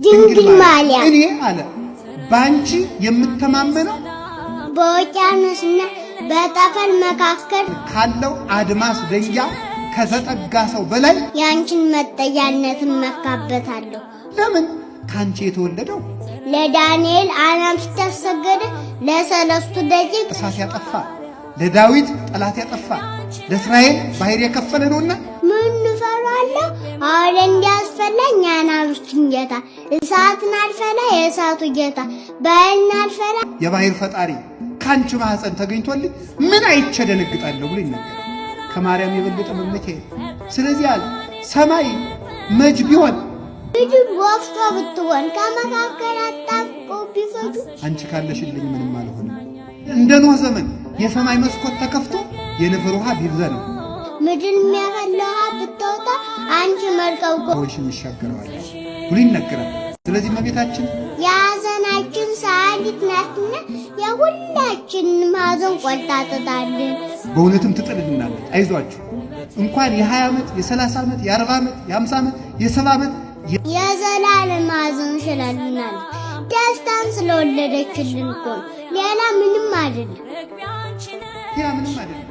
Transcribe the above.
ድንግል ማርያም እኔ አለ ባንቺ የምተማመነው በውቅያኖስና በጠፈር መካከል ካለው አድማስ ደንጃ ከተጠጋ ሰው በላይ ያንቺን መጠጊያነትን መካበታለሁ። ለምን ካንቺ የተወለደው ለዳንኤል አናም ሲተሰገደ ለሰለስቱ ደቂቅ እሳት ያጠፋ ለዳዊት ጠላት ያጠፋ ለእስራኤል ባህር የከፈለ ነውና ምን ፈራለሁ አለ እንዲያስፈላኝ አናብስቱን ጌታ እሳትን አልፈላ የእሳቱ ጌታ ባህርን አልፈላ የባህር ፈጣሪ ካንቺ ማህፀን ተገኝቶልኝ ምን አይቼ ደነግጣለሁ ብሎ ይነገራል። ከማርያም የበለጠ መመኬ ስለዚህ አለ ሰማይ መጅ ቢሆን ምድር ወፍቶ ብትሆን ከመካከል አጣብቆ ቢፈቱ አንቺ ካለሽልኝ ምንም አልሆንም። እንደ ኖህ ዘመን የሰማይ መስኮት ተከፍቶ የንፍር ውሃ ቢብዘን ምድር የሚያፈላ ውሃ ብትወጣ አንቺ መርከብ ወይሽን ይሻገራል ብሎ ይነገራል። ስለዚህ እመቤታችን የሐዘናችን ሰዓሊት ናትና የሁላችንም ሐዘን ቆርጣ ትጣልን። በእውነትም ትጥልልናለች። አይዟችሁ እንኳን የ20 ዓመት የ30 ዓመት የ40 ዓመት የ50 ዓመት የ70 ዓመት የዘላለም ሐዘን ሽላልናል። ደስታን ስለወለደችልን እኮ ሌላ ምንም አይደለም። ሌላ ምንም አይደለም።